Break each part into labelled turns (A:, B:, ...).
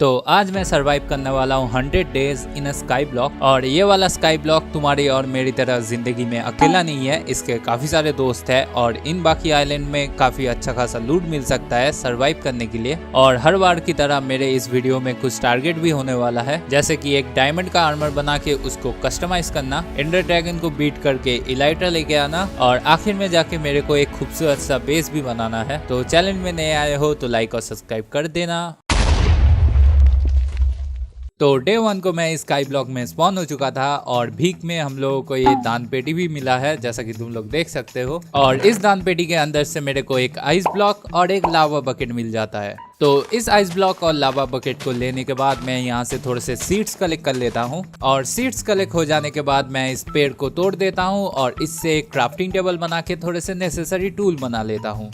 A: तो आज मैं सरवाइव करने वाला हूँ 100 days in a sky block. और ये वाला स्काई ब्लॉक तुम्हारी और मेरी तरह जिंदगी में अकेला नहीं है, इसके काफी सारे दोस्त हैं और इन बाकी आइलैंड में काफी अच्छा खासा लूट मिल सकता है सरवाइव करने के लिए। और हर बार की तरह मेरे इस वीडियो में कुछ टारगेट भी होने वाला है, जैसे कि एक डायमंड का आर्मर बना के उसको कस्टमाइज करना, एंडर ड्रैगन को बीट करके इलाइट्रा लेके आना और आखिर में जाके मेरे को एक खूबसूरत सा बेस भी बनाना है। तो चैनल में नए आए हो तो लाइक और सब्सक्राइब कर देना। तो डे 1 को मैं इस स्काई ब्लॉक में स्पॉन हो चुका था और भीख में हम लोगों को ये दान पेटी भी मिला है, जैसा कि तुम लोग देख सकते हो। और इस दान पेटी के अंदर से मेरे को एक आइस ब्लॉक और एक लावा बकेट मिल जाता है। तो इस आइस ब्लॉक और लावा बकेट को लेने के बाद मैं यहाँ से थोड़े से सीड्स कलेक्ट कर लेता हूँ और सीड्स कलेक्ट हो जाने के बाद मैं इस पेड़ को तोड़ देता हूँ और इससे एक क्राफ्टिंग टेबल बना के थोड़े से नेसेसरी टूल बना लेता हूँ।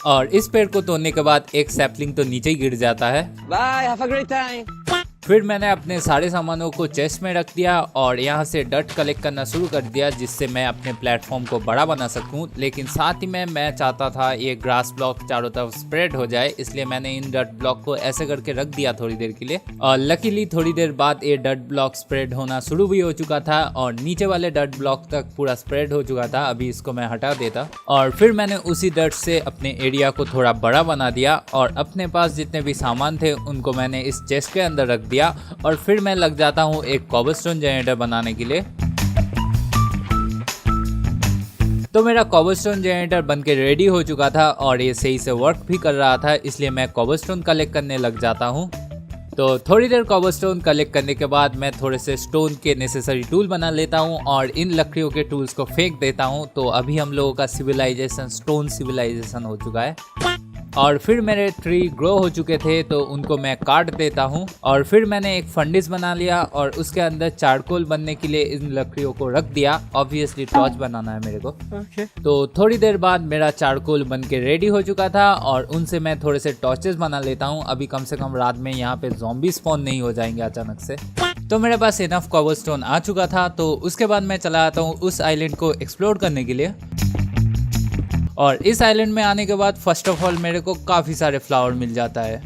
A: और इस पेड़ को तोड़ने के बाद एक सैपलिंग तो नीचे ही गिर जाता है।
B: Bye, have a great time.
A: फिर मैंने अपने सारे सामानों को चेस्ट में रख दिया और यहाँ से डर्ट कलेक्ट करना शुरू कर दिया, जिससे मैं अपने प्लेटफॉर्म को बड़ा बना सकूं। लेकिन साथ ही में मैं चाहता था ये ग्रास ब्लॉक चारों तरफ स्प्रेड हो जाए, इसलिए मैंने इन डर्ट ब्लॉक को ऐसे करके रख दिया थोड़ी देर के लिए। और लकीली थोड़ी देर बाद ये डर्ट ब्लॉक स्प्रेड होना शुरू भी हो चुका था और नीचे वाले डर्ट ब्लॉक तक पूरा स्प्रेड हो चुका था। अभी इसको मैं हटा देता और फिर मैंने उसी डर्ट से अपने एरिया को थोड़ा बड़ा बना दिया और अपने पास जितने भी सामान थे उनको मैंने इस चेस्ट के अंदर रख दिया। और फिर मैं लग जाता हूँ एक कॉबलस्टोन जनरेटर बनाने के लिए। तो मेरा कॉबलस्टोन जनरेटर बनके रेडी हो चुका था और ये सही से वर्क भी कर रहा था, इसलिए मैं कॉबलस्टोन कलेक्ट करने लग जाता हूँ। तो थोड़ी देर कॉबलस्टोन कलेक्ट करने के बाद मैं थोड़े से स्टोन के नेसेसरी टूल बना लेता हूँ और इन लकड़ियों के टूल्स को फेंक देता हूँ। तो अभी हम लोगों का सिविलाइजेशन स्टोन सिविलाइजेशन हो चुका है। और फिर मेरे ट्री ग्रो हो चुके थे तो उनको मैं काट देता हूँ और फिर मैंने एक फंडिस बना लिया और उसके अंदर चारकोल बनने के लिए इन लकड़ियों को रख दिया। ऑब्वियसली टॉर्च बनाना है मेरे को। तो थोड़ी देर बाद मेरा चारकोल बन के रेडी हो चुका था और उनसे मैं थोड़े से टॉर्चेस बना लेता हूँ। अभी कम से कम रात में यहाँ पे ज़ॉम्बी स्पॉन नहीं हो जाएंगे अचानक से। तो मेरे पास इनफ कॉबलस्टोन आ चुका था, तो उसके बाद मैं चला आता हूँ उस आइलैंड को एक्सप्लोर करने के लिए। और इस आइलैंड में आने के बाद फर्स्ट ऑफ ऑल मेरे को काफ़ी सारे फ्लावर मिल जाता है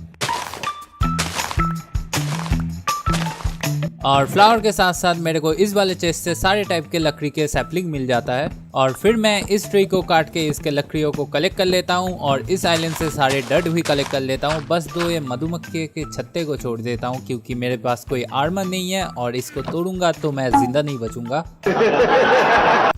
A: और फ्लावर के साथ साथ मेरे को इस वाले चेस्ट से सारे टाइप के लकड़ी के सैपलिंग मिल जाता है। और फिर मैं इस ट्री को काट के इसके लकड़ियों को कलेक्ट कर लेता हूँ और इस आइलैंड से सारे डर्ट भी कलेक्ट कर लेता हूँ। बस दो ये मधुमक्खी के छत्ते को छोड़ देता हूँ, क्योंकि मेरे पास कोई आर्मर नहीं है और इसको तोड़ूंगा तो मैं जिंदा नहीं बचूंगा।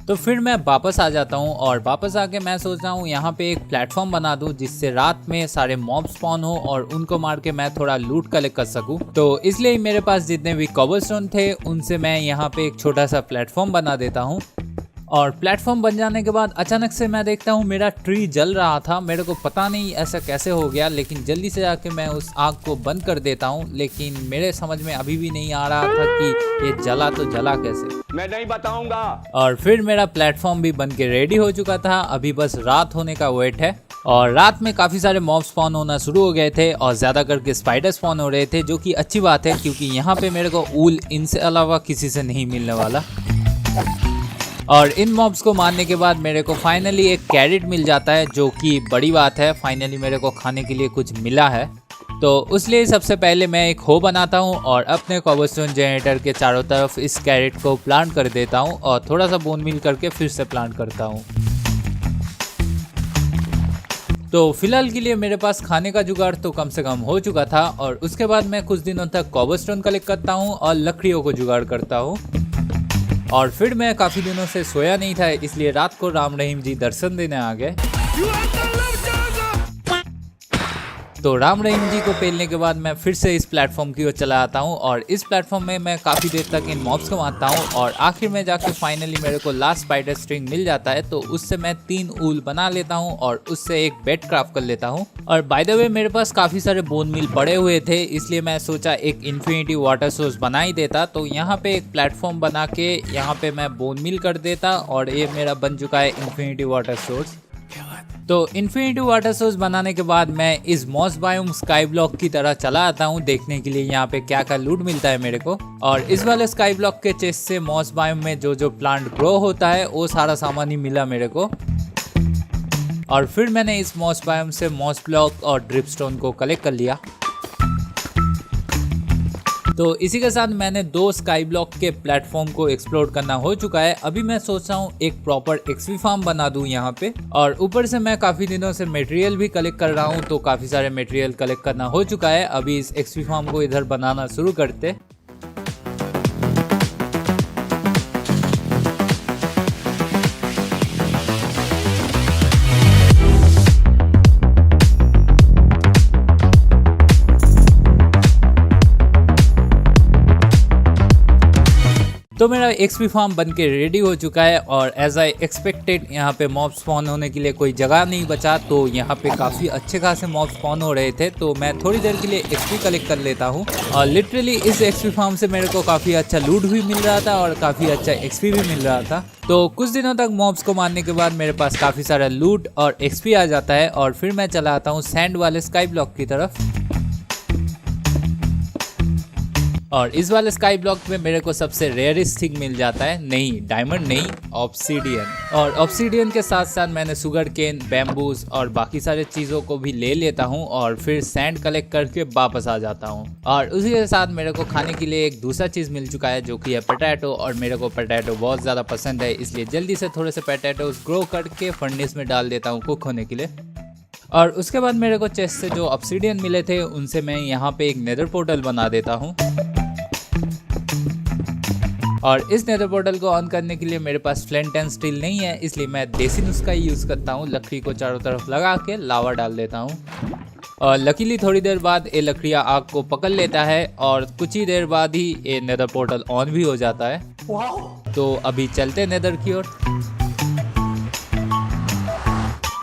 A: तो फिर मैं वापस आ जाता हूँ और वापस आके मैं सोच रहा हूँ यहाँ पे एक प्लेटफॉर्म बना दूँ जिससे रात में सारे मॉब स्पॉन हो और उनको मार के मैं थोड़ा लूट कलेक्ट कर सकूँ। तो इसलिए मेरे पास जितने भी कॉबलस्टोन थे उनसे मैं यहाँ पे एक छोटा सा प्लेटफॉर्म बना देता हूँ। और प्लेटफॉर्म बन जाने के बाद अचानक से मैं देखता हूँ मेरा ट्री जल रहा था। मेरे को पता नहीं ऐसा कैसे हो गया, लेकिन जल्दी से जाके मैं उस आग को बंद कर देता हूँ। लेकिन मेरे समझ में अभी भी नहीं आ रहा था कि ये जला तो जला कैसे,
B: मैं नहीं बताऊंगा।
A: और फिर मेरा प्लेटफॉर्म भी बन के रेडी हो चुका था। अभी बस रात होने का वेट है और रात में काफ़ी सारे मॉब स्पॉन होना शुरू हो गए थे और ज़्यादा करके स्पाइडर स्पॉन हो रहे थे, जो कि अच्छी बात है क्योंकि यहाँ पे मेरे को ऊल इनसे अलावा किसी से नहीं मिलने वाला। और इन मॉब्स को मारने के बाद मेरे को फाइनली एक कैरेट मिल जाता है, जो कि बड़ी बात है। फाइनली मेरे को खाने के लिए कुछ मिला है। तो उसलिए सबसे पहले मैं एक हो बनाता हूँ और अपने कॉबलस्टोन जनरेटर के चारों तरफ इस कैरेट को प्लांट कर देता हूँ और थोड़ा सा बोन मिल करके फिर से प्लांट करता हूँ। तो फिलहाल के लिए मेरे पास खाने का जुगाड़ तो कम से कम हो चुका था और उसके बाद मैं कुछ दिनों तक कॉबलस्टोन कलेक्ट करता हूँ और लकड़ियों को जुगाड़ करता हूँ। और फिर मैं काफ़ी दिनों से सोया नहीं था, इसलिए रात को राम रहीम जी दर्शन देने आ गए। तो राम रहीम जी को पेलने के बाद मैं फिर से इस प्लेटफॉर्म की ओर चला आता हूँ और इस प्लेटफॉर्म में मैं काफ़ी देर तक इन मॉब्स को मारता हूँ और आखिर में जाके फाइनली मेरे को लास्ट स्पाइडर स्ट्रिंग मिल जाता है। तो उससे मैं 3 ऊल बना लेता हूँ और उससे एक बेड क्राफ्ट कर लेता हूँ। और बाय द वे मेरे पास काफ़ी सारे बोन मिल पड़े हुए थे, इसलिए मैं सोचा एक इन्फिनिटी वाटर सोर्स बना ही देता। तो यहाँ पे एक प्लेटफॉर्म बना के यहाँ पे मैं बोन मिल कर देता और ये मेरा बन चुका है इन्फिनिटी वाटर सोर्स। तो इन्फिनिटी वाटर सोर्स बनाने के बाद मैं इस मॉस बायोम स्काई ब्लॉक की तरह चला आता हूँ देखने के लिए यहाँ पे क्या क्या लूट मिलता है मेरे को। और इस वाले स्काई ब्लॉक के चेस्ट से मॉस बायोम में जो जो प्लांट ग्रो होता है वो सारा सामान ही मिला मेरे को। और फिर मैंने इस मॉस बायोम से मॉस ब्लॉक और ड्रिपस्टोन को कलेक्ट कर लिया। तो इसी के साथ मैंने 2 स्काई ब्लॉक के प्लेटफॉर्म को एक्सप्लोर करना हो चुका है। अभी मैं सोच रहा हूँ एक प्रॉपर एक्सपी फार्म बना दूं यहाँ पे, और ऊपर से मैं काफी दिनों से मटेरियल भी कलेक्ट कर रहा हूँ, तो काफी सारे मटेरियल कलेक्ट करना हो चुका है। अभी इस एक्सपी फार्म को इधर बनाना शुरू करते। तो मेरा एक्सपी फार्म बन के रेडी हो चुका है, और एज आई एक्सपेक्टेड यहाँ पे मॉब स्पॉन होने के लिए कोई जगह नहीं बचा, तो यहाँ पे काफ़ी अच्छे खासे मॉब स्पॉन हो रहे थे। तो मैं थोड़ी देर के लिए एक्सपी कलेक्ट कर लेता हूँ, और लिटरली इस एक्सपी फार्म से मेरे को काफ़ी अच्छा लूट भी मिल रहा था और काफ़ी अच्छा एक्सपी भी मिल रहा था। तो कुछ दिनों तक मॉब्स को मारने के बाद मेरे पास काफ़ी सारा लूट और एक्सपी आ जाता है, और फिर मैं चला आता हूँ सैंड वाले स्काई ब्लॉक की तरफ। और इस वाले स्काई ब्लॉक में मेरे को सबसे रेयरिस्ट थिंग मिल जाता है, नहीं डायमंड नहीं, ऑब्सीडियन। और ऑब्सीडियन के साथ साथ मैंने सुगर केन, बैम्बूज और बाकी सारे चीज़ों को भी ले लेता हूँ, और फिर सैंड कलेक्ट करके वापस आ जाता हूँ। और उसी के साथ मेरे को खाने के लिए एक दूसरा चीज़ मिल चुका है, जो कि है पोटैटो, और मेरे को पोटैटो बहुत ज़्यादा पसंद है, इसलिए जल्दी से थोड़े से पोटैटोज ग्रो करके फर्नेस में डाल देता हूँ कुक होने के लिए। और उसके बाद मेरे को चेस्ट से जो ऑब्सीडियन मिले थे उनसे मैं यहाँ पे एक नेदर पोर्टल बना देता हूँ। और इस नेदर पोर्टल को ऑन करने के लिए मेरे पास फ्लिंट एंड स्टील नहीं है, इसलिए मैं देसी नुस्खा ही यूज़ करता हूँ। लकड़ी को चारों तरफ लगा के लावा डाल देता हूँ, और लकीली थोड़ी देर बाद ये लकड़ियाँ आग को पकड़ लेता है, और कुछ ही देर बाद ही ये नेदर पोर्टल ऑन भी हो जाता है। तो अभी चलते नेदर की ओर।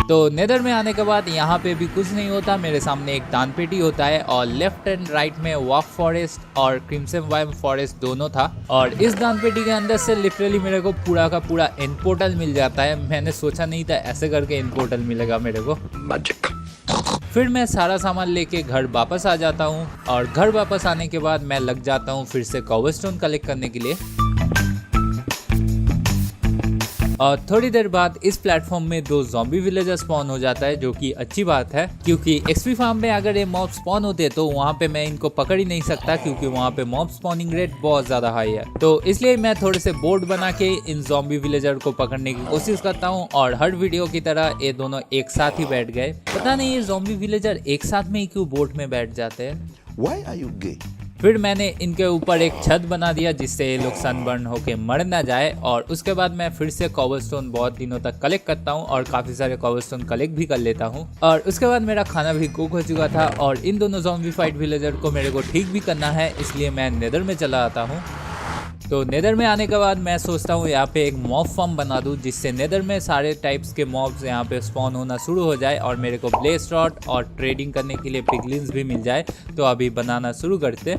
A: तो नेदर में आने के बाद यहाँ पे भी कुछ नहीं होता, मेरे सामने एक दान पेटी होता है, और लेफ्ट एंड राइट में वॉक फॉरेस्ट और क्रिम्सन वाइम फॉरेस्ट दोनों था। और इस दान पेटी के अंदर से लिटरली मेरे को पूरा का पूरा एंड पोर्टल मिल जाता है। मैंने सोचा नहीं था ऐसे करके एंड पोर्टल मिलेगा मेरे को। फिर मैं सारा सामान लेके घर वापस आ जाता हूँ, और घर वापस आने के बाद मैं लग जाता हूँ फिर से कॉबलस्टोन कलेक्ट करने के लिए। और थोड़ी देर बाद इस प्लेटफॉर्म में 2 ज़ॉम्बी विलेजर स्पॉन हो जाता है, जो कि अच्छी बात है, क्योंकि एक्सपी फार्म में अगर ये मॉब स्पॉन होते तो वहाँ पे मैं इनको पकड़ ही नहीं सकता, क्योंकि वहाँ पे मॉब स्पॉनिंग रेट बहुत ज़्यादा हाई है। तो इसलिए मैं थोड़े से बोर्ड बना के इन ज़ॉम्बी विलेजर को पकड़ने की कोशिश करता हूँ, और हर वीडियो की तरह ये दोनों एक साथ ही बैठ गए। पता नहीं ये ज़ॉम्बी विलेजर एक साथ में ही क्यों बोट में बैठ जाते हैं।
C: Why are you gay?
A: फिर मैंने इनके ऊपर एक छत बना दिया, जिससे ये लोग सनबर्न होके मर ना जाए। और उसके बाद मैं फिर से कॉबलस्टोन बहुत दिनों तक कलेक्ट करता हूँ, और काफ़ी सारे कॉबलस्टोन कलेक्ट भी कर लेता हूँ। और उसके बाद मेरा खाना भी कुक हो चुका था, और इन दोनों ज़ॉम्बी फाइट विलेजर को मेरे को ठीक भी करना है, इसलिए मैं नेदर में चला आता हूँ। तो नेदर में आने के बाद मैं सोचता हूँ यहाँ पे एक मॉब फार्म बना दूँ, जिससे नेदर में सारे टाइप्स के मॉब्स यहाँ पे स्पॉन होना शुरू हो जाए, और मेरे को ब्लेस रॉड और ट्रेडिंग करने के लिए पिगलिन्स भी मिल जाए। तो अभी बनाना शुरू करते।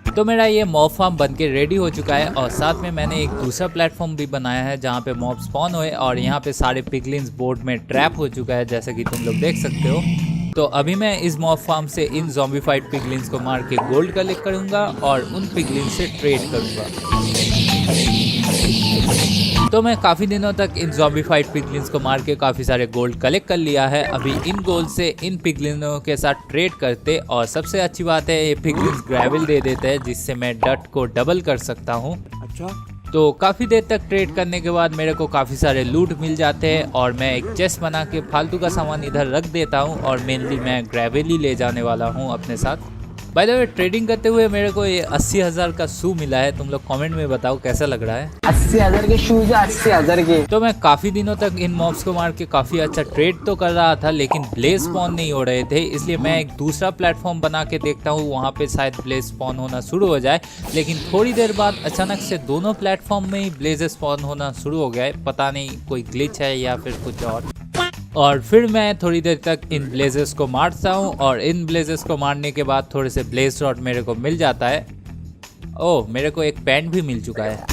A: तो मेरा ये मॉब फार्म बन के रेडी हो चुका है, और साथ में मैंने एक दूसरा प्लेटफॉर्म भी बनाया है जहाँ पे मॉब स्पॉन हुए, और यहाँ पे सारे पिगलिन्स बोर्ड में ट्रैप हो चुका है, जैसा कि तुम लोग देख सकते हो। तो अभी मैं इस मॉब फार्म से इन ज़ॉम्बीफाइड पिगलिन्स को मार के गोल्ड कलेक्ट करूँगा, और उन पिगलिन्स से ट्रेड करूँगा। तो मैं काफ़ी दिनों तक इन ज़ॉम्बीफाइड पिगलिन्स को मार के काफ़ी सारे गोल्ड कलेक्ट कर लिया है। अभी इन गोल्ड से इन पिगलिनों के साथ ट्रेड करते, और सबसे अच्छी बात है ये पिगलिन्स ग्रेवल दे देते हैं, जिससे मैं डट को डबल कर सकता हूँ।
C: अच्छा,
A: तो काफ़ी देर तक ट्रेड करने के बाद मेरे को काफ़ी सारे लूट मिल जाते हैं, और मैं एक चेस्ट बना के फालतू का सामान इधर रख देता हूँ, और मेनली मैं ग्रेवल ही ले जाने वाला हूँ अपने साथ। बाय द वे, ट्रेडिंग करते हुए मेरे को ये 80,000 का शू मिला है। तुम लोग कमेंट में बताओ कैसा लग रहा है।
B: 80,000 के शूज है, 80,000 के।
A: तो मैं काफ़ी दिनों तक इन मॉब्स को मार के काफ़ी अच्छा ट्रेड तो कर रहा था, लेकिन ब्लेज स्पॉन नहीं हो रहे थे, इसलिए मैं एक दूसरा प्लेटफॉर्म बना के देखता हूँ, वहाँ पे शायद ब्लेज स्पॉन होना शुरू हो जाए। लेकिन थोड़ी देर बाद अचानक से दोनों प्लेटफॉर्म में ही ब्लेज स्पॉन होना शुरू हो गया। पता नहीं कोई ग्लिच है या फिर कुछ और फिर मैं थोड़ी देर तक इन ब्लेजेस को मारता हूँ, और इन ब्लेजेस को मारने के बाद थोड़े से ब्लेज रॉड मेरे को मिल जाता है। ओह, मेरे को एक पैंट भी मिल चुका है।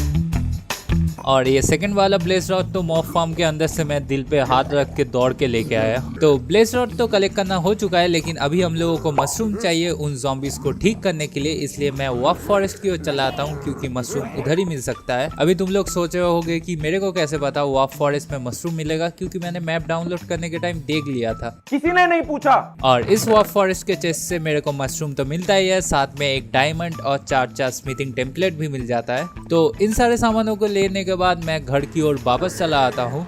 A: और ये सेकंड वाला ब्लेज रॉड तो मॉब फार्म के अंदर से मैं दिल पे हाथ रख के दौड़ के लेके आया। तो ब्लेज रॉड तो कलेक्ट करना हो चुका है, लेकिन अभी हम लोगों को मशरूम चाहिए उन ज़ॉम्बीज को ठीक करने के लिए, इसलिए मैं वॉफ फॉरेस्ट की ओर चला आता हूँ क्योंकि मशरूम उधर ही मिल सकता है। अभी तुम लोग सोच रहे होगे कि मेरे को कैसे पता वॉफ फॉरेस्ट में मशरूम मिलेगा, क्योंकि मैंने मैप डाउनलोड करने के टाइम देख लिया था,
C: किसी ने नहीं पूछा।
A: और इस वॉफ फॉरेस्ट के चेस्ट से मेरे को मशरूम तो मिलता ही है, साथ में एक डायमंड और 4 स्मिथिंग टेम्पलेट भी मिल जाता है। तो इन सारे सामानों को लेने के बाद मैं घर की ओर वापस चला आता हूँ।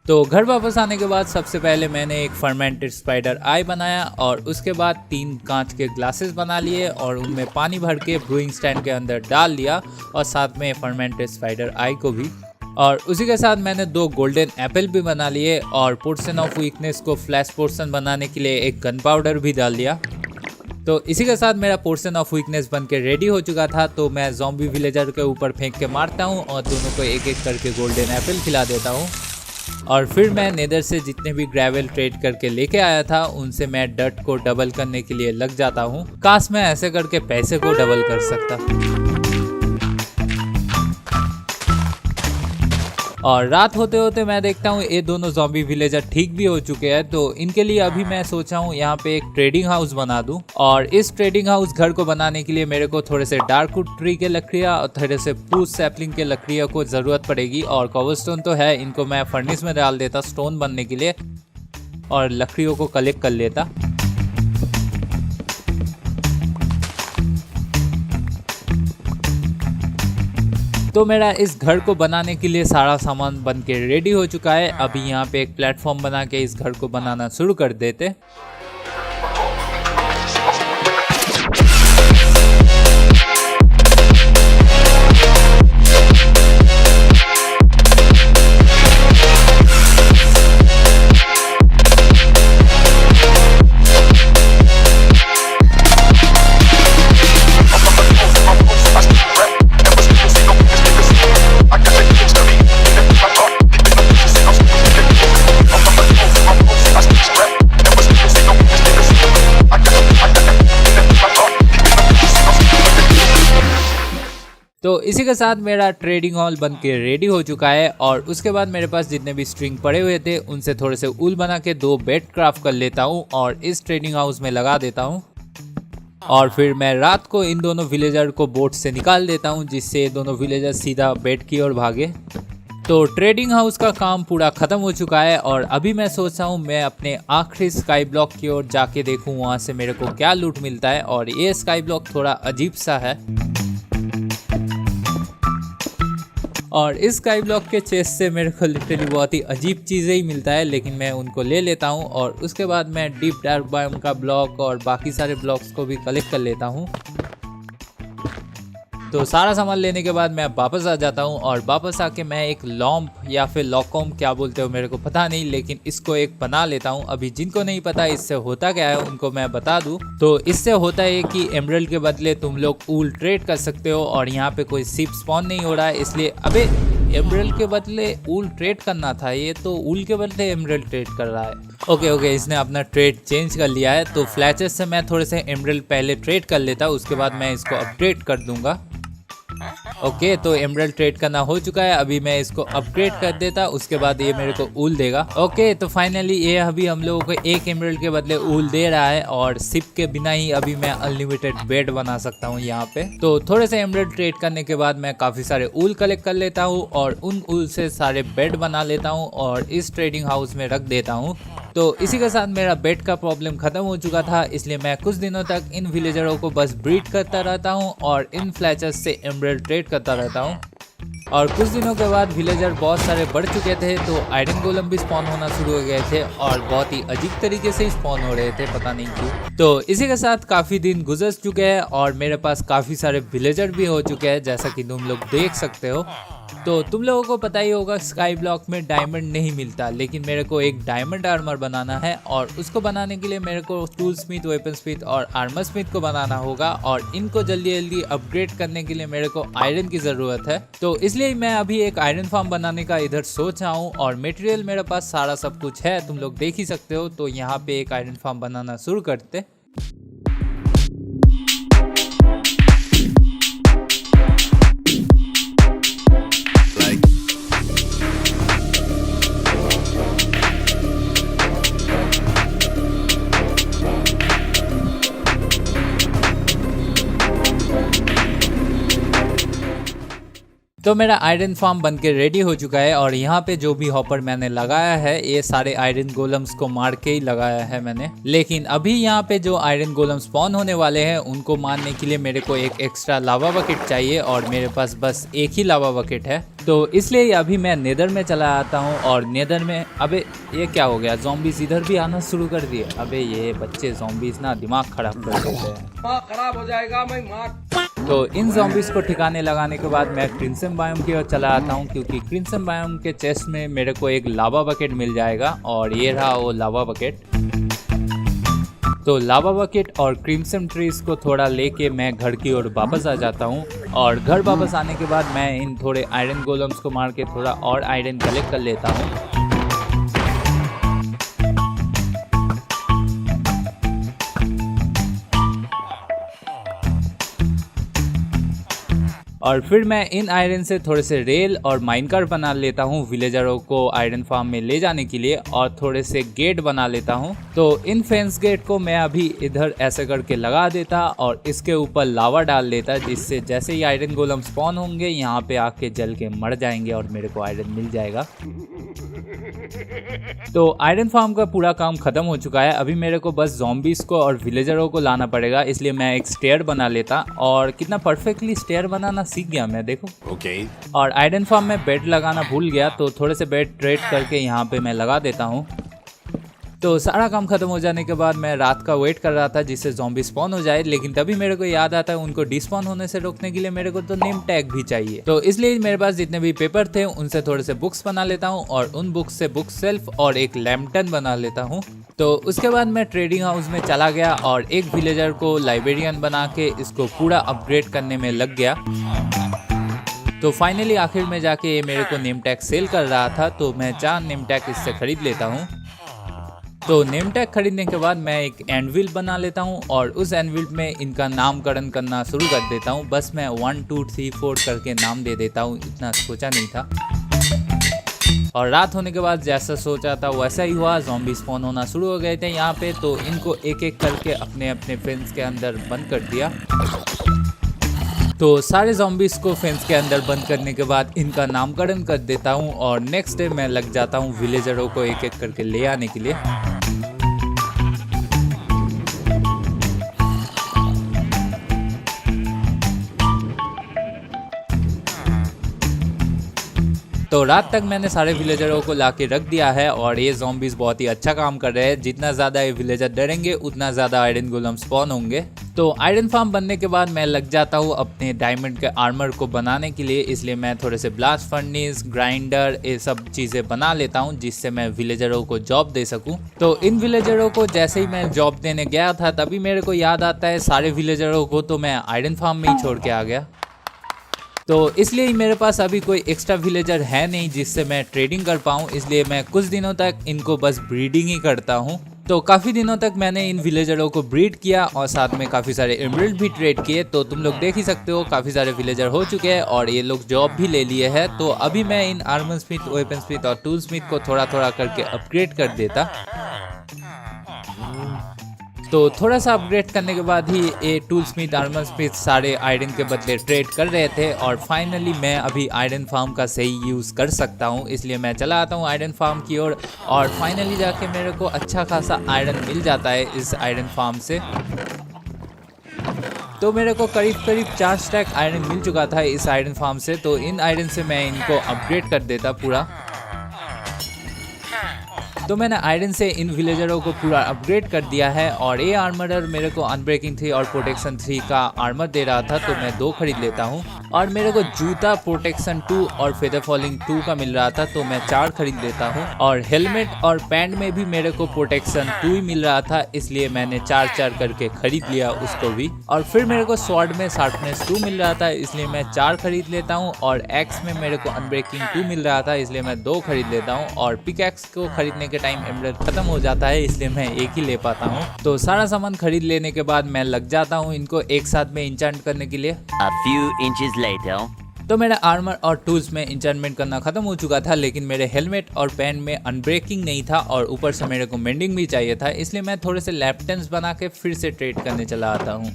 A: तो घर वापस आने के बाद सबसे पहले मैंने एक फर्मेंटेड स्पाइडर आई बनाया और उसके बाद 3 कांच के ग्लासेस बना लिए और उनमें पानी भर के ब्रूइंग स्टैंड के अंदर डाल दिया और साथ में फर्मेंटेड स्पाइडर आई को भी। और उसी के साथ मैंने 2 गोल्डन एप्पल भी बना लिए और पोर्शन ऑफ वीकनेस को फ्लैश पोर्शन बनाने के लिए एक गन पाउडर भी डाल दिया। तो इसी के साथ मेरा पोर्शन ऑफ वीकनेस बन के रेडी हो चुका था। तो मैं ज़ॉम्बी विलेजर के ऊपर फेंक के मारता हूँ और दोनों को एक एक करके गोल्डन एप्पल खिला देता हूँ। और फिर मैं नेदर से जितने भी ग्रेवल ट्रेड करके लेके आया था उनसे मैं डर्ट को डबल करने के लिए लग जाता हूँ। काश मैं ऐसे करके पैसे को डबल कर सकता। और रात होते होते मैं देखता हूँ ये दोनों ज़ॉम्बी विलेजर ठीक भी हो चुके हैं। तो इनके लिए अभी मैं सोचा हूँ यहाँ पे एक ट्रेडिंग हाउस बना दूँ। और इस ट्रेडिंग हाउस घर को बनाने के लिए मेरे को थोड़े से डार्कवुड ट्री के लकड़ियाँ और थोड़े से पूस सैपलिंग के लकड़ियों को ज़रूरत पड़ेगी। और कॉबलस्टोन तो है, इनको मैं फर्नेस में डाल देता स्टोन बनने के लिए और लकड़ियों को कलेक्ट कर लेता। तो मेरा इस घर को बनाने के लिए सारा सामान बन के रेडी हो चुका है। अभी यहाँ पे एक प्लेटफॉर्म बना के इस घर को बनाना शुरू कर देते। तो इसी के साथ मेरा ट्रेडिंग हॉल बन के रेडी हो चुका है। और उसके बाद मेरे पास जितने भी स्ट्रिंग पड़े हुए थे उनसे थोड़े से ऊल बना के 2 बेड क्राफ्ट कर लेता हूँ और इस ट्रेडिंग हाउस में लगा देता हूँ। और फिर मैं रात को इन दोनों विलेजर को बोट से निकाल देता हूँ, जिससे ये दोनों विलेजर सीधा बेड की ओर भागे। तो ट्रेडिंग हाउस का काम पूरा ख़त्म हो चुका है और अभी मैं सोच रहा हूँ मैं अपने आखिरी स्काई ब्लॉक की ओर जाके देखूँ वहाँ से मेरे को क्या लूट मिलता है। और ये स्काई ब्लॉक थोड़ा अजीब सा है और इस स्काई ब्लॉक के चेस्ट से मेरे को लिटरली बहुत ही अजीब चीज़ें ही मिलता है, लेकिन मैं उनको ले लेता हूँ। और उसके बाद मैं डीप डार्क बायोम का ब्लॉक और बाकी सारे ब्लॉक्स को भी कलेक्ट कर लेता हूँ। तो सारा सामान लेने के बाद मैं वापस आ जाता हूँ और वापस आके मैं एक लॉम्प या फिर लॉकॉम क्या बोलते हो मेरे को पता नहीं, लेकिन इसको एक बना लेता हूँ। अभी जिनको नहीं पता इससे होता क्या है उनको मैं बता दूँ। तो इससे होता है कि एमरल्ड के बदले तुम लोग ऊल ट्रेड कर सकते हो और यहाँ पे कोई शिप स्पॉन नहीं हो रहा है, इसलिए अबे एमरल्ड के बदले ऊल ट्रेड करना था, ये तो ऊल के बदले एमरल्ड ट्रेड कर रहा है। ओके इसने अपना ट्रेड चेंज कर लिया है। तो फ्लैचेस से मैं थोड़े से एमरल्ड पहले ट्रेड कर लेता, उसके बाद मैं इसको अपग्रेड कर दूंगा। ओके तो एमरल्ड ट्रेड करना हो चुका है, अभी मैं इसको अपग्रेड कर देता, उसके बाद ये मेरे को ऊल देगा। ओके तो फाइनली ये अभी हम लोगों को 1 एमरल्ड के बदले ऊल दे रहा है और सिप के बिना ही अभी मैं अनलिमिटेड बेड बना सकता हूँ यहाँ पे। तो थोड़े से एमरल्ड ट्रेड करने के बाद मैं काफी सारे ऊल कलेक्ट कर लेता हूँ और उन ऊल से सारे बेड बना लेता हूँ और इस ट्रेडिंग हाउस में रख देता हूँ। तो इसी के साथ मेरा बेड का प्रॉब्लम खत्म हो चुका था, इसलिए मैं कुछ दिनों तक इन विलेजरों को बस ब्रीड करता रहता हूँ और इन फ्लैचर्स से एमरल्ड ट्रेड करता रहता हूँ। और कुछ दिनों के बाद विलेजर बहुत सारे बढ़ चुके थे, तो आयरन गोलम भी स्पॉन होना शुरू हो गए थे और बहुत ही अजीब तरीके से स्पॉन हो रहे थे, पता नहीं क्यों। तो इसी के साथ काफ़ी दिन गुजर चुके हैं और मेरे पास काफ़ी सारे विलेजर भी हो चुके हैं, जैसा कि तुम लोग देख सकते हो। तो तुम लोगों को पता ही होगा स्काई ब्लॉक में डायमंड नहीं मिलता, लेकिन मेरे को एक डायमंड आर्मर बनाना है और उसको बनाने के लिए मेरे को टूल स्मिथ, वेपन स्मिथ और आर्मर स्मिथ को बनाना होगा और इनको जल्दी जल्दी अपग्रेड करने के लिए मेरे को आयरन की ज़रूरत है। तो इसलिए मैं अभी एक आयरन फार्म बनाने का इधर सोच रहा हूँ और मटेरियल मेरे पास सारा सब कुछ है, तुम लोग देख ही सकते हो। तो यहाँ पे एक आयरन फार्म बनाना शुरू करते।
D: Like
A: तो मेरा आयरन फार्म बनके रेडी हो चुका है और यहाँ पे जो भी हॉपर मैंने लगाया है ये सारे आयरन गोलम्स को मार के ही लगाया है मैंने। लेकिन अभी यहाँ पे जो आयरन गोलम स्पॉन होने वाले हैं उनको मारने के लिए मेरे को एक एक्स्ट्रा लावा बकेट चाहिए और मेरे पास बस एक ही लावा बकेट है। तो इसलिए अभी मैं नेदर में चला आता हूँ और नेदर में अबे ये क्या हो गया, ज़ॉम्बीज इधर भी आना शुरू कर दिए। अबे ये बच्चे ज़ॉम्बीज ना दिमाग खराब कर देते हैं,
B: खराब हो जाएगा मैं मार।
A: तो इन ज़ॉम्बीज को ठिकाने लगाने के बाद मैं क्रिम्सन बायोम की ओर चला आता हूँ क्योंकि क्रिम्सन बायोम के चेस्ट में मेरे को एक लावा बकेट मिल जाएगा और ये रहा वो लावा बकेट। तो लावा बकेट और क्रिम्सन ट्रीज को थोड़ा लेके मैं घर की ओर वापस आ जाता हूँ और घर वापस आने के बाद मैं इन थोड़े आयरन गोलम्स को मार के थोड़ा और आयरन कलेक्ट कर लेता हूँ। और फिर मैं इन आयरन से थोड़े से रेल और माइनकार बना लेता हूँ विलेजरों को आयरन फार्म में ले जाने के लिए और थोड़े से गेट बना लेता हूँ। तो इन फेंस गेट को मैं अभी इधर ऐसे करके लगा देता और इसके ऊपर लावा डाल देता, जिससे जैसे ही आयरन गोलम स्पॉन होंगे यहाँ पे आके जल के मर जाएंगे और मेरे को आयरन मिल जाएगा। तो आयरन फार्म का पूरा काम खत्म हो चुका है। अभी मेरे को बस ज़ॉम्बीज को और विलेजरों को लाना पड़ेगा, इसलिए मैं एक स्टेयर बना लेता और कितना परफेक्टली स्टेयर बनाना सीख गया मैं, देखो। और आयरन फार्म में बेड लगाना भूल गया तो थोड़े से बेड ट्रेड करके यहाँ पे मैं लगा देता हूँ। तो सारा काम खत्म हो जाने के बाद मैं रात का वेट कर रहा था जिससे ज़ॉम्बी स्पॉन हो जाए, लेकिन तभी मेरे को याद आता है उनको डिस्पॉन होने से रोकने के लिए मेरे को तो नेम टैग भी चाहिए। तो इसलिए मेरे पास जितने भी पेपर थे उनसे थोड़े से बुक्स बना लेता हूँ और उन बुक्स से बुक सेल्फ और एक लैम्पटन बना लेता हूँ। तो उसके बाद मैं ट्रेडिंग हाउस में चला गया और एक विलेजर को लाइब्रेरियन बना के इसको पूरा अपग्रेड करने में लग गया। तो फाइनली आखिर में जाके ये मेरे को नेम टैग सेल कर रहा था, तो मैं 4 नेम टैग इससे खरीद लेता हूँ। तो नेम टैग खरीदने के बाद मैं एक एनविल बना लेता हूँ और उस एनविल में इनका नामकरण करना शुरू कर देता हूँ। बस मैं 1 2 3 4 करके नाम दे देता हूँ, इतना सोचा नहीं था। और रात होने के बाद जैसा सोचा था वैसा ही हुआ, ज़ॉम्बी स्पॉन होना शुरू हो गए थे यहाँ पे। तो इनको एक एक करके अपने अपने फेंस के अंदर बंद कर दिया। तो सारे ज़ॉम्बीज़ को फेंस के अंदर बंद करने के बाद इनका नामकरण कर देता हूँ और नेक्स्ट डे मैं लग जाता हूँ विलेजरों को एक एक करके ले आने के लिए। तो रात तक मैंने सारे विलेजरों को लाके रख दिया है और ये ज़ॉम्बीज बहुत ही अच्छा काम कर रहे हैं। जितना ज़्यादा ये विलेजर डरेंगे उतना ज़्यादा आयरन गोलम स्पॉन होंगे। तो आयरन फार्म बनने के बाद मैं लग जाता हूँ अपने डायमंड के आर्मर को बनाने के लिए, इसलिए मैं थोड़े से ब्लास्ट फर्नेस, ग्राइंडर, ये सब चीज़ें बना लेता हूँ जिससे मैं विलेजरों को जॉब दे सकूँ। तो इन विलेजरों को जैसे ही मैं जॉब देने गया था तभी मेरे को याद आता है सारे विलेजरों को तो मैं आयरन फार्म में ही छोड़ के आ गया। तो इसलिए मेरे पास अभी कोई एक्स्ट्रा विलेजर है नहीं जिससे मैं ट्रेडिंग कर पाऊँ, इसलिए मैं कुछ दिनों तक इनको बस ब्रीडिंग ही करता हूँ। तो काफ़ी दिनों तक मैंने इन विलेजरों को ब्रीड किया और साथ में काफ़ी सारे एमरल्ड भी ट्रेड किए। तो तुम लोग देख ही सकते हो काफ़ी सारे विलेजर हो चुके हैं और ये लोग जॉब भी ले लिए हैं। तो अभी मैं इन आर्मर स्मिथ, वेपन स्मिथ और टूल स्मिथ को थोड़ा थोड़ा करके अपग्रेड कर देता। तो थोड़ा सा अपग्रेड करने के बाद ही ये टूल स्मिथ, आर्मर स्मिथ सारे आयरन के बदले ट्रेड कर रहे थे और फाइनली मैं अभी आयरन फार्म का सही यूज़ कर सकता हूँ, इसलिए मैं चला आता हूँ आयरन फार्म की ओर और फाइनली जाके मेरे को अच्छा खासा आयरन मिल जाता है इस आयरन फार्म से। तो मेरे को करीब करीब 4 स्टैक आयरन मिल चुका था इस आयरन फार्म से। तो इन आयरन से मैं इनको अपग्रेड कर देता पूरा। तो मैंने आयरन से इन विलेजरों को पूरा अपग्रेड कर दिया है और ये आर्मरर मेरे को अनब्रेकिंग 3 और प्रोटेक्शन 3 का आर्मर दे रहा था, तो मैं 2 खरीद लेता हूँ। और मेरे को जूता प्रोटेक्शन 2 और फेदर फॉलिंग 2 का मिल रहा था, तो मैं 4 खरीद लेता हूँ। और हेलमेट और पैंट में भी मेरे को प्रोटेक्शन 2 ही मिल रहा था, इसलिए मैंने 4 करके खरीद लिया उसको भी। और फिर मेरे को स्वॉर्ड में शार्पनेस 2 मिल रहा था, इसलिए मैं 4 खरीद लेता हूँ। और एक्स में मेरे को अनब्रेकिंग 2 मिल रहा था, इसलिए मैं 2 खरीद लेता हूँ। और पिकैक्स को खरीदने के टाइम एमरल्ड खत्म हो जाता है, इसलिए मैं एक ही ले पाता हूँ। तो सारा सामान खरीद लेने के बाद मैं लग जाता हूँ इनको एक साथ में इंचेंट करने के लिए।
C: A few inches later.
A: तो मेरा आर्मर और टूल्स में इंचेंटमेंट करना खत्म हो चुका था, लेकिन मेरे हेलमेट और पैंट में अनब्रेकिंग नहीं था और ऊपर से मेरे को मेंडिंग भी चाहिए था, इसलिए मैं थोड़े से लैपटन्स बना के फिर से ट्रेड करने चला आता हूँ।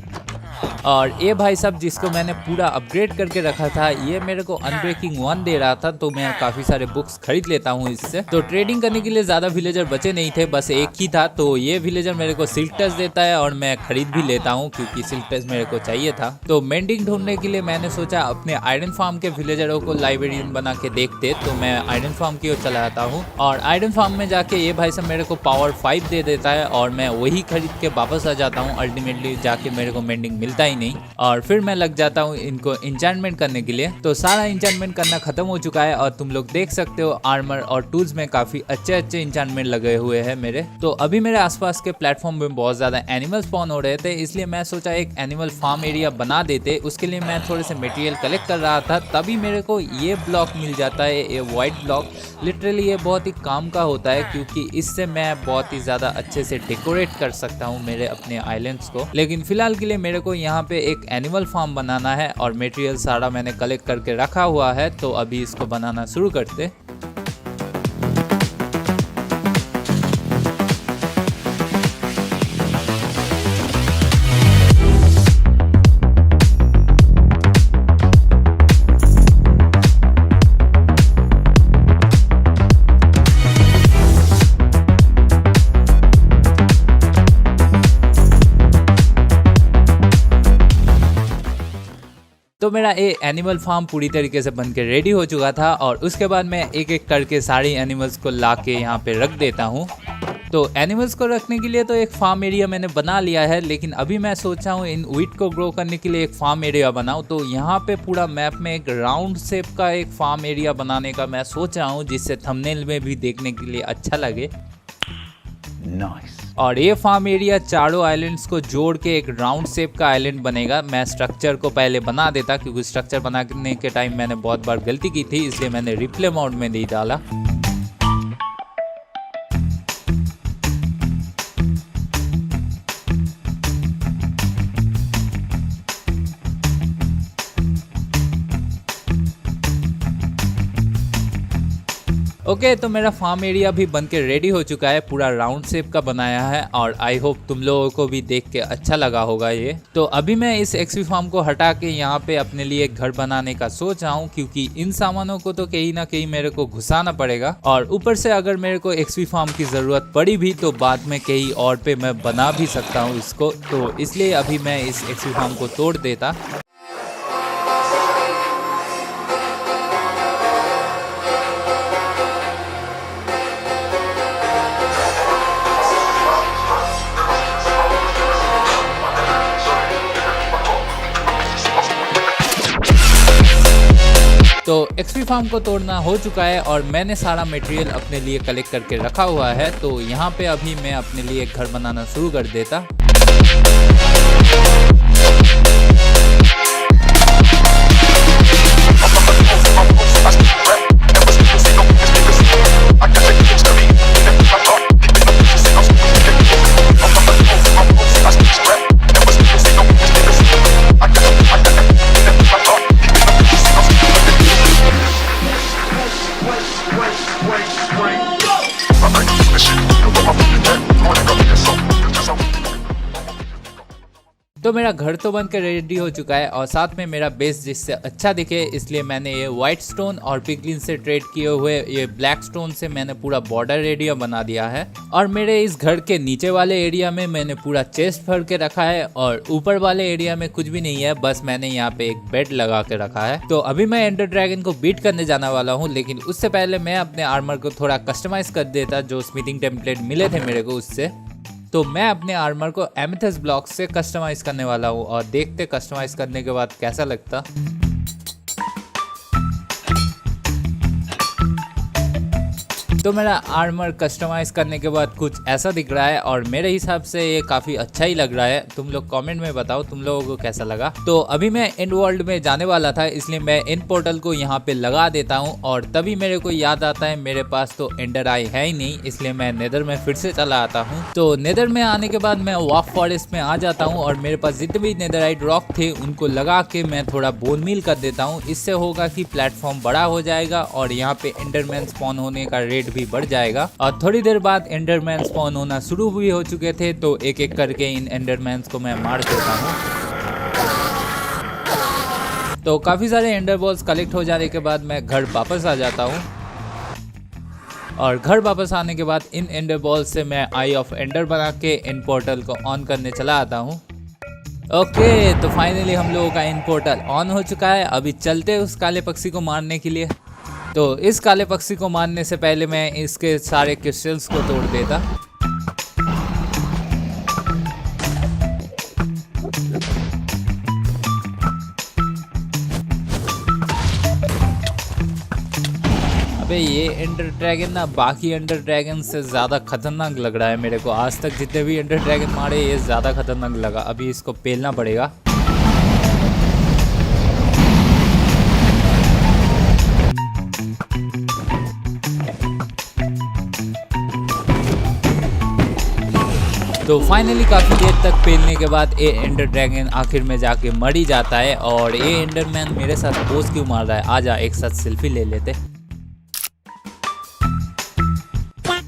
A: और ये भाई साहब जिसको मैंने पूरा अपग्रेड करके रखा था, ये मेरे को अनब्रेकिंग 1 दे रहा था, तो मैं काफी सारे बुक्स खरीद लेता हूँ इससे। तो ट्रेडिंग करने के लिए ज्यादा विलेजर बचे नहीं थे, बस एक ही था, तो ये विलेजर मेरे को सिल्क टच देता है और मैं खरीद भी लेता हूँ क्योंकि सिल्क टच मेरे को चाहिए था। तो मेंडिंग ढूंढने के लिए मैंने सोचा अपने आयरन फार्म के विलेजरों को लाइब्रेरियन बना के देखते, तो मैं आयरन फार्म की ओर चला जाता हूँ और आयरन फार्म में जाके ये भाई साहब मेरे को पावर 5 दे देता है और मैं वही खरीद के वापस आ जाता हूँ। अल्टीमेटली जाके मेरे को मेंडिंग मिलता ही नहीं और फिर मैं लग जाता हूँ इनको इंचेंटमेंट करने के लिए। तो सारा इंचेंटमेंट करना खत्म हो चुका है और तुम लोग देख सकते हो आर्मर और टूल्स में काफी अच्छे इंचेंटमेंट लगे हुए हैं मेरे। तो अभी मेरे आसपास के प्लेटफॉर्म में बहुत ज्यादा एनिमल स्पॉन हो रहे थे, इसलिए मैं सोचा एक एनिमल फार्म एरिया बना देते। उसके लिए मैं थोड़े से मटेरियल कलेक्ट कर रहा था, तभी मेरे को ये ब्लॉक मिल जाता है, ये वाइट ब्लॉक। लिटरली ये बहुत ही काम का होता है क्योंकि इससे मैं बहुत ही ज़्यादा अच्छे से डेकोरेट कर सकता हूँ मेरे अपने आइलैंड्स को। लेकिन फिलहाल के लिए मेरे को यहाँ पे एक एनिमल फार्म बनाना है और मटेरियल सारा मैंने कलेक्ट करके रखा हुआ है, तो अभी इसको बनाना शुरू करते। तो मेरा ये एनिमल फार्म पूरी तरीके से बन के रेडी हो चुका था और उसके बाद मैं एक एक करके सारी एनिमल्स को ला के यहाँ पे रख देता हूँ। तो एनिमल्स को रखने के लिए तो एक फार्म एरिया मैंने बना लिया है, लेकिन अभी मैं सोचा हूँ इन वीट को ग्रो करने के लिए एक फार्म एरिया बनाऊँ। तो यहाँ पे पूरा मैप में एक राउंड शेप का एक फार्म एरिया बनाने का मैं सोच रहा हूँ, जिससे थंबनेल में भी देखने के लिए अच्छा लगे।
D: Nice.
A: और ये फार्म एरिया चारों आइलैंड्स को जोड़ के एक राउंड शेप का आइलैंड बनेगा। मैं स्ट्रक्चर को पहले बना देता क्योंकि स्ट्रक्चर बनाने के टाइम मैंने बहुत बार गलती की थी, इसलिए मैंने रिप्ले मोड में नहीं डाला। ओके, तो मेरा फार्म एरिया भी बन के रेडी हो चुका है, पूरा राउंड शेप का बनाया है और आई होप तुम लोगों को भी देख के अच्छा लगा होगा ये। तो अभी मैं इस एक्सपी फार्म को हटा के यहाँ पे अपने लिए एक घर बनाने का सोच रहा हूँ, क्योंकि इन सामानों को तो कहीं ना कहीं मेरे को घुसाना पड़ेगा और ऊपर से अगर मेरे को एक्सपी फार्म की जरूरत पड़ी भी तो बाद में कहीं और पे मैं बना भी सकता हूँ इसको। तो इसलिए अभी मैं इस एक्सपी फार्म को तोड़ देता। तो एक्सपी फार्म को तोड़ना हो चुका है और मैंने सारा मटेरियल अपने लिए कलेक्ट करके रखा हुआ है। तो यहाँ पे अभी मैं अपने लिए एक घर बनाना शुरू कर देता। तो मेरा घर तो बनकर रेडी हो चुका है और साथ में मेरा बेस जिससे अच्छा दिखे इसलिए मैंने ये व्हाइट स्टोन और पिगलिन से ट्रेड किए हुए ये ब्लैक स्टोन से मैंने पूरा बॉर्डर एरिया बना दिया है। और मेरे इस घर के नीचे वाले एरिया में मैंने पूरा चेस्ट भर के रखा है और ऊपर वाले एरिया में कुछ भी नहीं है, बस मैंने यहाँ पे एक बेड लगा के रखा है। तो अभी मैं एंडर ड्रैगन को बीट करने जाने वाला हूँ, लेकिन उससे पहले मैं अपने आर्मर को थोड़ा कस्टमाइज कर देता, जो स्मिथिंग टेम्पलेट मिले थे मेरे को उससे। तो मैं अपने आर्मर को एमेथिस्ट ब्लॉक से कस्टमाइज करने वाला हूँ और देखते कस्टमाइज करने के बाद कैसा लगता। तो मेरा आर्मर कस्टमाइज करने के बाद कुछ ऐसा दिख रहा है और मेरे हिसाब से ये काफी अच्छा ही लग रहा है। तुम लोग कमेंट में बताओ तुम लोगों को कैसा लगा। तो अभी मैं एंड वर्ल्ड में जाने वाला था, इसलिए मैं एंड पोर्टल को यहाँ पे लगा देता हूँ और तभी मेरे को याद आता है मेरे पास तो एंडर आई है ही नहीं, इसलिए मैं नेदर में फिर से चला आता हूँ। तो नेदर में आने के बाद मैं वाफ फॉरेस्ट में आ जाता हूँ और मेरे पास जितने भी नेदराइट रॉक थे उनको लगा के मैं थोड़ा बोन मील कर देता हूँ। इससे होगा कि प्लेटफॉर्म बड़ा हो जाएगा और यहाँ पे एंडरमैन स्पॉन होने का रेट भी बढ़ जाएगा। और थोड़ी देर बाद एंडरमैन स्पॉन होना शुरू भी हो चुके थे, तो एक एक करके इन एंडरमैन्स को मैं मार देता हूँ। तो काफ़ी सारे एंडर बॉल्स कलेक्ट हो जाने के बाद मैं घर वापस आ जाता हूँ और घर वापस आने के बाद इन एंडर बॉल से मैं आई ऑफ एंडर बना के इन पोर्टल को ऑन करने चला आता हूँ। ओके, तो फाइनली हम लोगों का इन पोर्टल ऑन हो चुका है। अभी चलते उस काले पक्षी को मारने के लिए। तो इस काले पक्षी को मारने से पहले मैं इसके सारे क्रिस्टल्स को तोड़ देता। अबे ये एंडर ड्रैगन ना बाकी एंडर ड्रैगन से ज़्यादा खतरनाक लग रहा है मेरे को। आज तक जितने भी एंडर ड्रैगन मारे ये ज़्यादा खतरनाक लगा। अभी इसको पेलना पड़ेगा। तो फाइनली काफ़ी देर तक पेलने के बाद ये एंडर ड्रैगन आखिर में जाके मर ही जाता है। और ये एंडरमैन मेरे साथ पोज क्यों मार रहा है? आजा एक साथ सेल्फी ले लेते।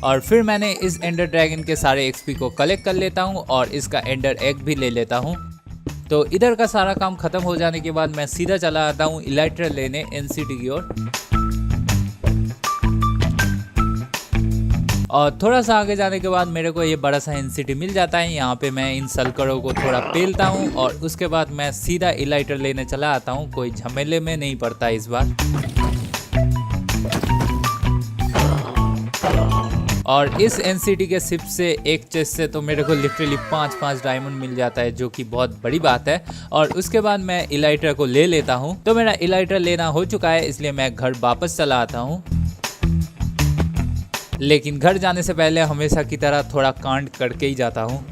A: और फिर मैंने इस एंडर ड्रैगन के सारे एक्सपी को कलेक्ट कर लेता हूँ और इसका एंडर एग भी ले लेता हूँ। तो इधर का सारा काम खत्म हो जाने के बाद मैं सीधा चला आता हूँ इलाइट्रा लेने एनसीटी की ओर। और थोड़ा सा आगे जाने के बाद मेरे को ये बड़ा सा एनसीटी मिल जाता है। यहाँ पे मैं इन सल्करों को थोड़ा पेलता हूँ और उसके बाद मैं सीधा इलाइटर लेने चला आता हूँ। कोई झमेले में नहीं पड़ता इस बार। और इस एनसीटी के सिप से एक चेस्ट से तो मेरे को लिटरली 5 डायमंड मिल जाता है, जो कि बहुत बड़ी बात है। और उसके बाद मैं इलाइटर को ले लेता हूँ। तो मेरा इलाइटर लेना हो चुका है, इसलिए मैं घर वापस चला आता हूँ। लेकिन घर जाने से पहले हमेशा की तरह थोड़ा कांड करके ही जाता हूँ।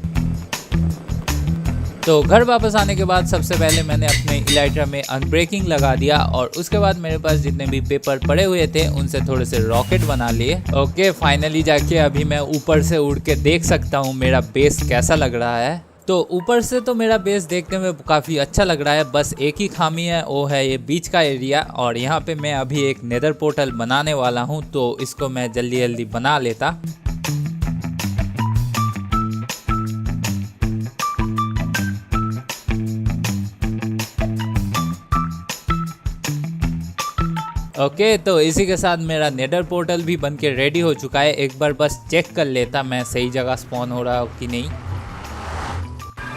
A: तो घर वापस आने के बाद सबसे पहले मैंने अपने इलाइट्रा में अनब्रेकिंग लगा दिया और उसके बाद मेरे पास जितने भी पेपर पड़े हुए थे उनसे थोड़े से रॉकेट बना लिए। ओके, फाइनली जाके अभी मैं ऊपर से उड़ के देख सकता हूँ मेरा बेस कैसा लग रहा है। तो ऊपर से तो मेरा बेस देखने में काफ़ी अच्छा लग रहा है। बस एक ही खामी है, वो है ये बीच का एरिया। और यहाँ पे मैं अभी एक नेदर पोर्टल बनाने वाला हूँ, तो इसको मैं जल्दी जल्दी बना लेता। ओके, तो इसी के साथ मेरा नेदर पोर्टल भी बन के रेडी हो चुका है। एक बार बस चेक कर लेता मैं सही जगह स्पॉन हो रहा हूँ कि नहीं।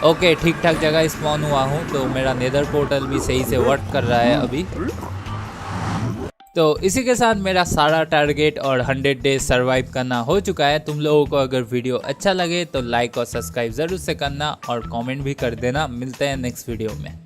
A: ओके, ठीक ठाक जगह स्पॉन हुआ हूँ। तो मेरा नेदर पोर्टल भी सही से वर्क कर रहा है अभी। तो इसी के साथ मेरा सारा टारगेट और 100 डेज सर्वाइव करना हो चुका है। तुम लोगों को अगर वीडियो अच्छा लगे तो लाइक और सब्सक्राइब ज़रूर से करना और कमेंट भी कर देना। मिलते हैं नेक्स्ट वीडियो में।